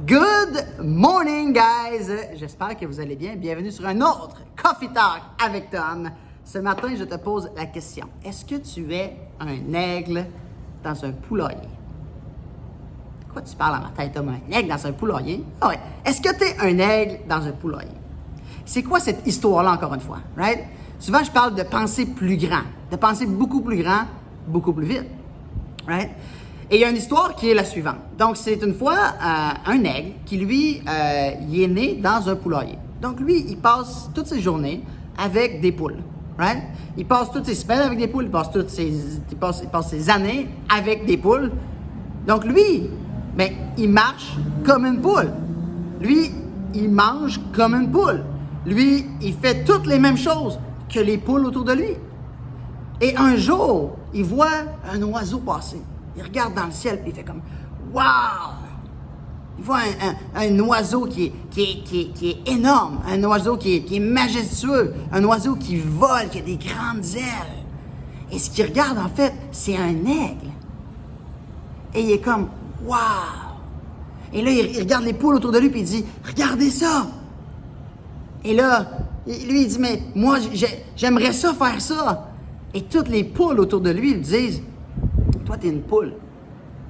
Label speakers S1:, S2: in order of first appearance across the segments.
S1: Good morning, guys! J'espère que vous allez bien. Bienvenue sur un autre Coffee Talk avec Tom. Ce matin, je te pose la question. Est-ce que tu es un aigle dans un poulailler? Quoi tu parles à ma tête, Tom? Un aigle dans un poulailler? Ah ouais. Est-ce que tu es un aigle dans un poulailler? C'est quoi cette histoire-là, encore une fois? Right? Souvent, je parle de penser plus grand, de penser beaucoup plus grand, beaucoup plus vite. Right? Et il y a une histoire qui est la suivante. Donc, c'est une fois un aigle qui, lui, il est né dans un poulailler. Donc, lui, il passe toutes ses journées avec des poules. Right? Il passe toutes ses semaines avec des poules, il passe ses années avec des poules. Donc, lui, ben, il marche comme une poule. Lui, il mange comme une poule. Lui, il fait toutes les mêmes choses que les poules autour de lui. Et un jour, il voit un oiseau passer. Il regarde dans le ciel et il fait comme « Wow! » Il voit un oiseau qui est énorme, un oiseau qui est majestueux, un oiseau qui vole, qui a des grandes ailes. Et ce qu'il regarde, en fait, c'est un aigle. Et il est comme « Wow! » Et là, il regarde les poules autour de lui et il dit « Regardez ça! » Et là, lui, il dit « Mais moi, j'aimerais ça faire ça! » Et toutes les poules autour de lui lui disent « Toi, t'es une poule.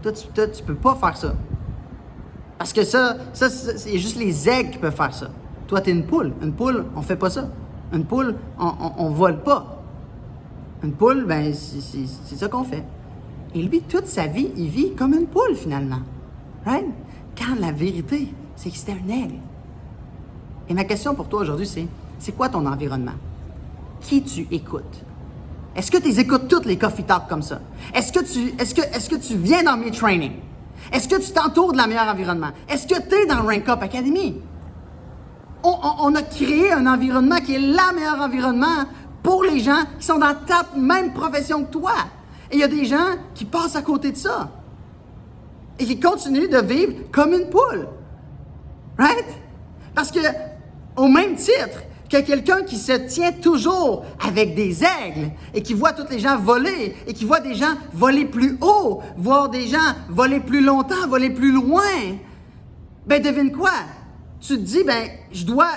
S1: Toi, tu peux pas faire ça. Parce que ça c'est juste les aigles qui peuvent faire ça. Toi, t'es une poule. Une poule, on fait pas ça. Une poule, on vole pas. Une poule, ben, c'est ça qu'on fait. » Et lui, toute sa vie, il vit comme une poule, finalement. Right? Quand la vérité, c'est que c'était un aigle. Et ma question pour toi aujourd'hui, c'est quoi ton environnement? Qui tu écoutes? Est-ce que tu écoutes toutes les coffee talks comme ça? Est-ce que tu viens dans mes trainings? Est-ce que tu t'entoures de la meilleure environnement? Est-ce que tu es dans Rank Up Academy? On a créé un environnement qui est le meilleur environnement pour les gens qui sont dans ta même profession que toi. Et il y a des gens qui passent à côté de ça. Et qui continuent de vivre comme une poule. Right? Parce que, au même titre que quelqu'un qui se tient toujours avec des aigles et qui voit tous les gens voler et qui voit des gens voler plus haut, voir des gens voler plus longtemps, voler plus loin, ben devine quoi? Tu te dis, ben je dois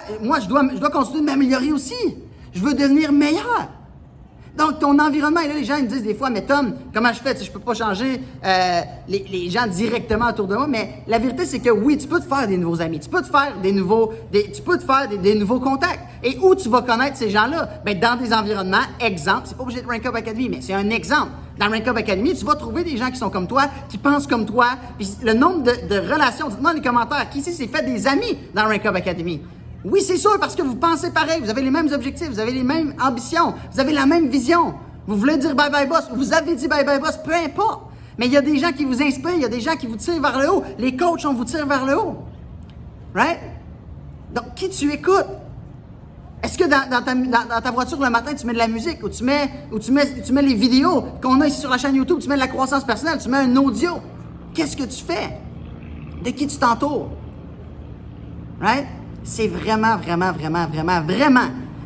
S1: continuer de m'améliorer aussi. Je veux devenir meilleur. Donc, ton environnement, et là, les gens ils me disent des fois, mais Tom, comment je fais? Tu sais, je peux pas changer les gens directement autour de moi, mais la vérité, c'est que oui, tu peux te faire des nouveaux amis, tu peux te faire des nouveaux contacts. Et où tu vas connaître ces gens-là? Ben, dans des environnements, exemple, c'est pas obligé de Rank Up Academy, mais c'est un exemple. Dans Rank Up Academy, tu vas trouver des gens qui sont comme toi, qui pensent comme toi, puis le nombre de relations, dites-moi dans les commentaires, qui ici s'est fait des amis dans Rank Up Academy? Oui, c'est sûr, parce que vous pensez pareil, vous avez les mêmes objectifs, vous avez les mêmes ambitions, vous avez la même vision. Vous voulez dire bye-bye boss, vous avez dit bye-bye boss, peu importe. Mais il y a des gens qui vous inspirent, il y a des gens qui vous tirent vers le haut. Les coachs, on vous tire vers le haut. Right? Donc, qui tu écoutes? Est-ce que dans ta voiture le matin, tu mets de la musique ou tu mets les vidéos qu'on a ici sur la chaîne YouTube, tu mets de la croissance personnelle, tu mets un audio? Qu'est-ce que tu fais? De qui tu t'entoures? Right? C'est vraiment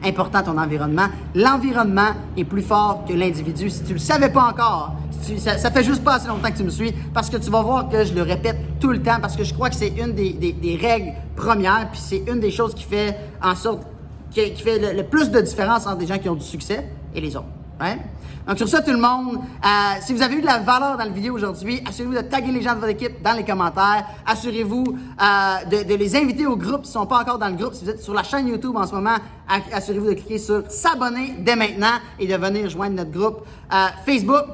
S1: important ton environnement. L'environnement est plus fort que l'individu. Si tu le savais pas encore, ça fait juste pas assez longtemps que tu me suis, parce que tu vas voir que je le répète tout le temps, parce que je crois que c'est une des règles premières, puis c'est une des choses qui fait en sorte, qui fait le plus de différence entre des gens qui ont du succès et les autres. Right? Donc sur ça, tout le monde, si vous avez eu de la valeur dans la vidéo aujourd'hui, assurez-vous de taguer les gens de votre équipe dans les commentaires. Assurez-vous de les inviter au groupe s'ils ne sont pas encore dans le groupe. Si vous êtes sur la chaîne YouTube en ce moment, assurez-vous de cliquer sur s'abonner dès maintenant et de venir joindre notre groupe Facebook.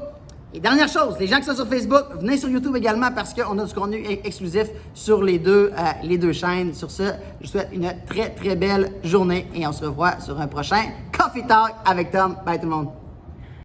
S1: Et dernière chose, les gens qui sont sur Facebook, venez sur YouTube également parce qu'on a du contenu exclusif sur les deux chaînes. Sur ce, je vous souhaite une très belle journée et on se revoit sur un prochain Coffee Talk avec Tom. Bye tout le monde.